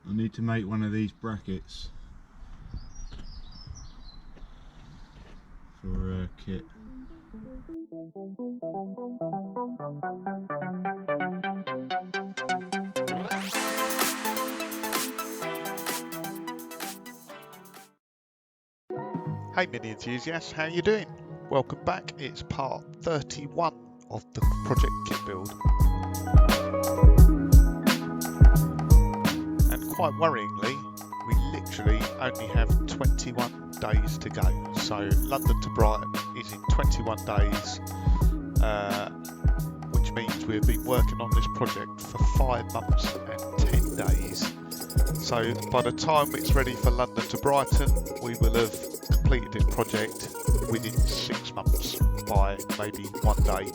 I need to make one of these brackets for KITT. Hey mini enthusiasts, how you doing? Welcome back. It's part 31 of the project kit build. And quite worryingly, we literally only have 21 days to go. So London to Brighton is in 21 days, which means we've been working on this project for 5 months and 10 days. So by the time it's ready for London to Brighton, we will have completed this project within 6 months by maybe 1 day.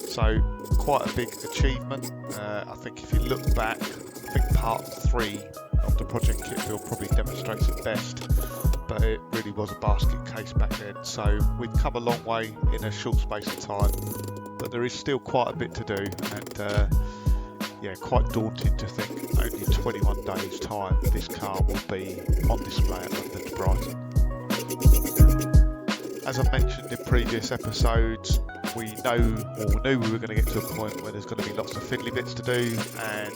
So quite a big achievement. I think if you look back, I think part 3 of the project kit build probably demonstrates it best, but it really was a basket case back then. So we've come a long way in a short space of time, but there is still quite a bit to do, and yeah, quite daunting to think only 21 days time this car will be on display at London to Brighton. As I mentioned in previous episodes, we knew we were going to get to a point where there's going to be lots of fiddly bits to do, and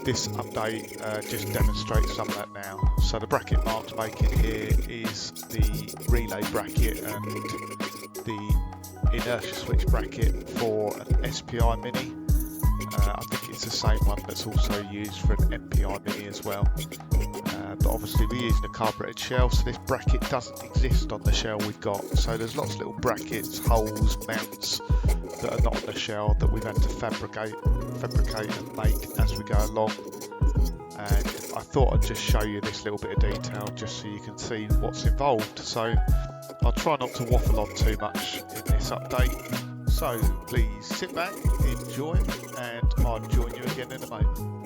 this update just demonstrates some of that now. So the bracket Mark's making here is the relay bracket and the inertia switch bracket for an SPI Mini. I think it's the same one that's also used for an MPI Mini as well. But obviously we're using a carburetted shell, so this bracket doesn't exist on the shell we've got. So there's lots of little brackets, holes, mounts that are not on the shell that we've had to fabricate and make as we go along. And I thought I'd just show you this little bit of detail just so you can see what's involved. So I'll try not to waffle on too much in this update. So please sit back, enjoy, and I'll join you again in a moment.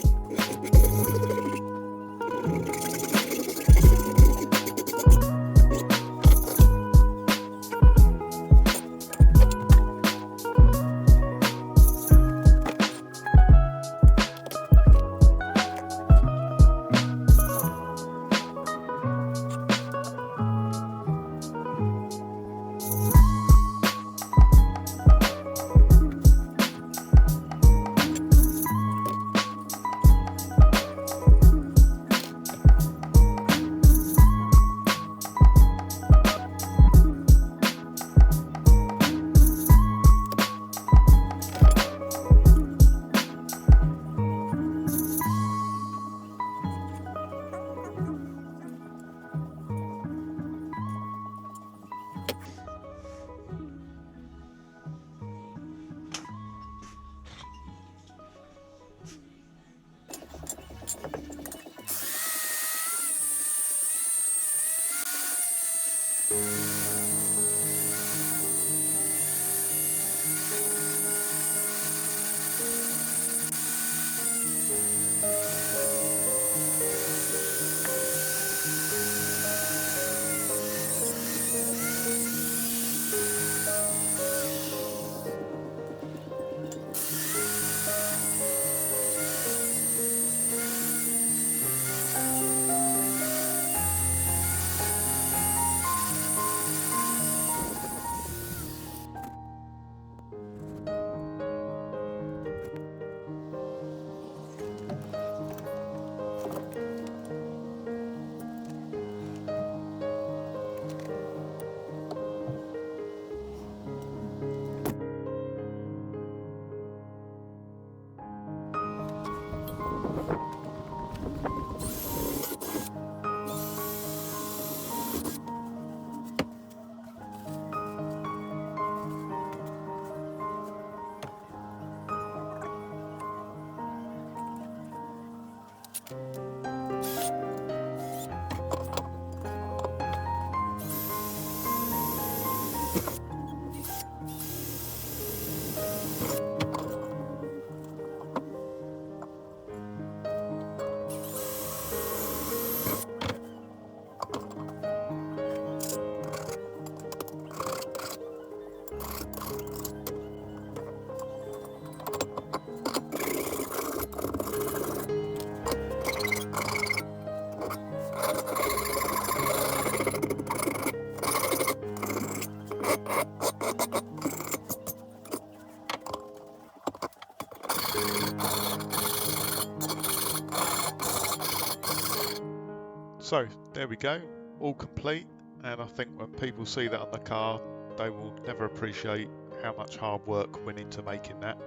So there we go, all complete, and I think when people see that on the car, they will never appreciate how much hard work went into making that.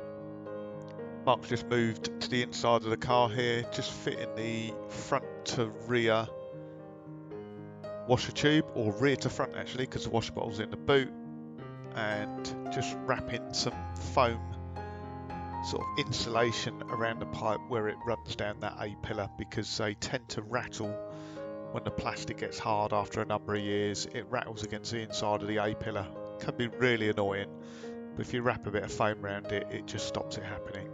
Mark's just moved to the inside of the car here, just fitting the front to rear washer tube, or rear to front actually, because the washer bottle's in the boot, and just wrapping some foam sort of insulation around the pipe where it runs down that A-pillar, because they tend to rattle when the plastic gets hard after a number of years. It rattles against the inside of the A-pillar. Can be really annoying, but if you wrap a bit of foam around it, it just stops it happening.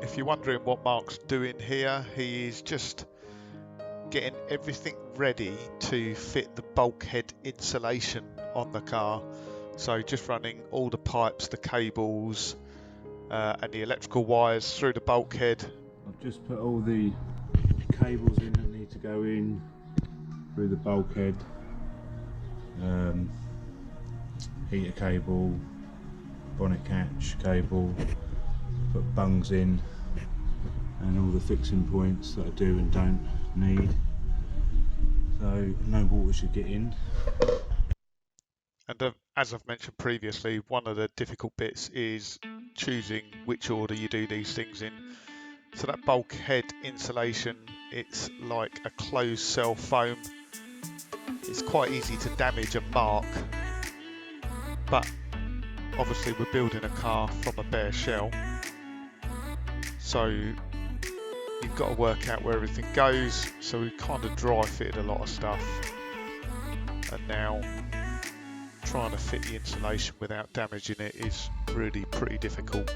If you're wondering what Mark's doing here, he is just getting everything ready to fit the bulkhead insulation on the car. So just running all the pipes, the cables and the electrical wires through the bulkhead. I've just put all the cables in that need to go in through the bulkhead. Heater cable, bonnet catch cable, put bungs in, and all the fixing points that I do and don't need, so no water should get in. And as I've mentioned previously, one of the difficult bits is choosing which order you do these things in. So that bulkhead insulation, it's like a closed cell foam. It's quite easy to damage and mark, but obviously we're building a car from a bare shell, so you've got to work out where everything goes. So we kind of dry fitted a lot of stuff, and now trying to fit the insulation without damaging it is really pretty difficult.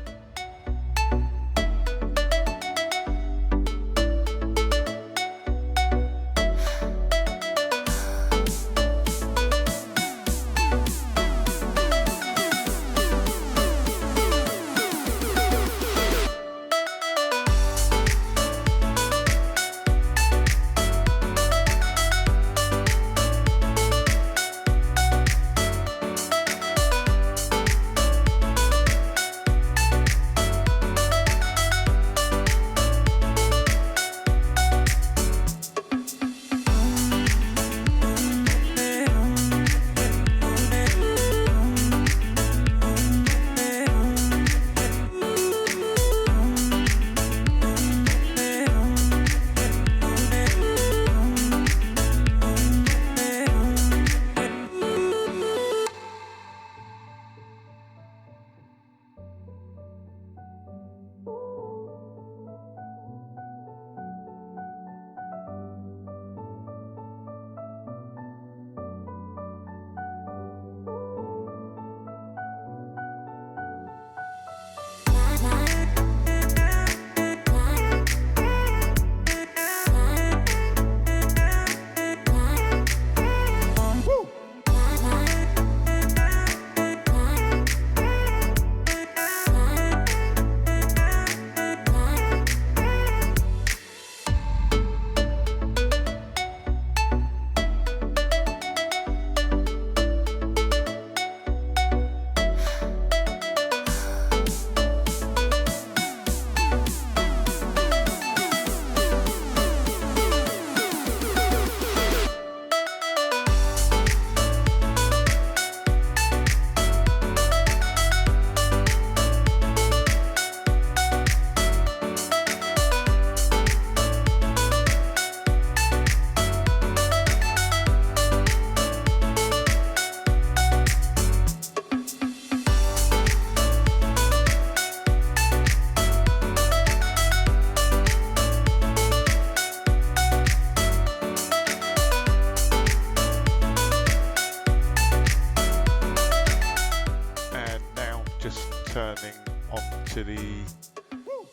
returning onto the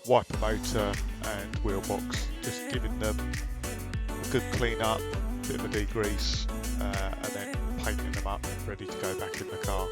wiper motor and wheel box, just giving them a good clean up, bit of a degrease, and then painting them up, ready to go back in the car.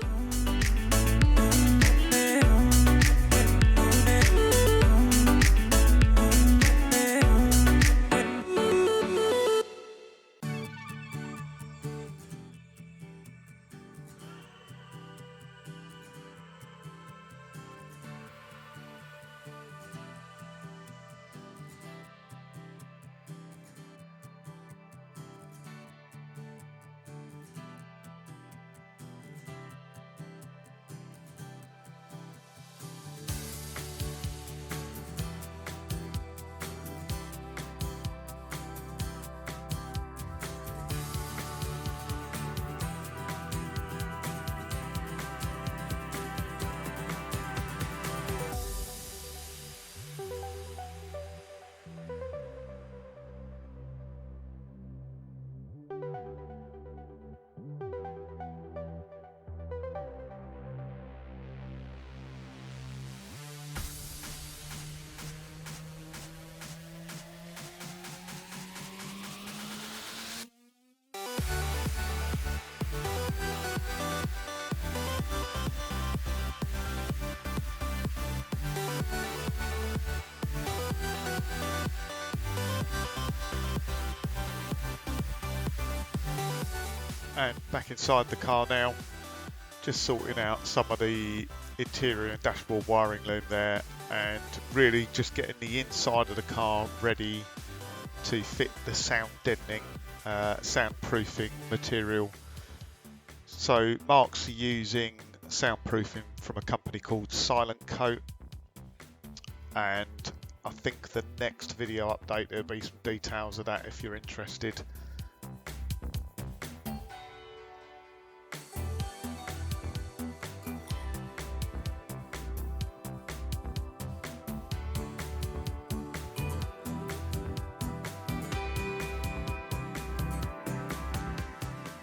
And back inside the car now, just sorting out some of the interior and dashboard wiring loom there, and really just getting the inside of the car ready to fit the sound deadening, soundproofing material. So Mark's using soundproofing from a company called Silent Coat, and I think the next video update there'll be some details of that if you're interested.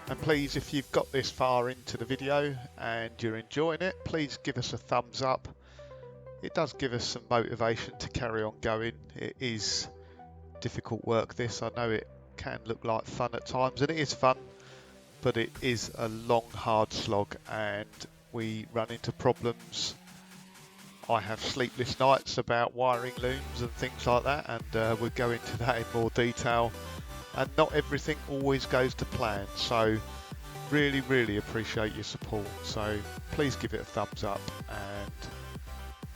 And please, if you've got this far into the video and you're enjoying it, please give us a thumbs up. It does give us some motivation to carry on going. It is difficult work, this. I know it can look like fun at times, and it is fun, but it is a long, hard slog, and we run into problems. I have sleepless nights about wiring looms and things like that, and we'll go into that in more detail. And not everything always goes to plan, so really appreciate your support. So please give it a thumbs up, and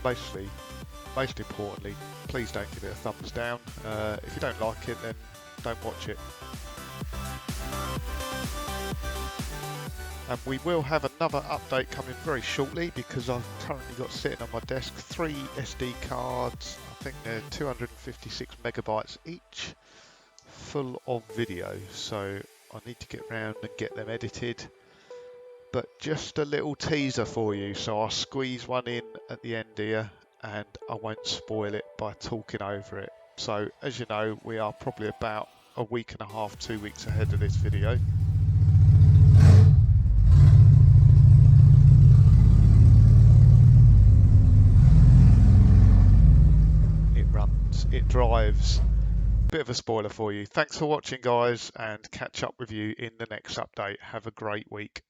most importantly, please don't give it a thumbs down. If you don't like it, then don't watch it. And we will have another update coming very shortly, because I've currently got sitting on my desk 3 SD cards. I think they're 256 megabytes each, full of video, so I need to get around and get them edited. But just a little teaser for you, so I'll squeeze one in at the end here, and I won't spoil it by talking over it. So as you know, we are probably about a week and a half, 2 weeks ahead of this video. It runs, it drives. Bit of a spoiler for you. Thanks for watching, guys, and catch up with you in the next update. Have a great week.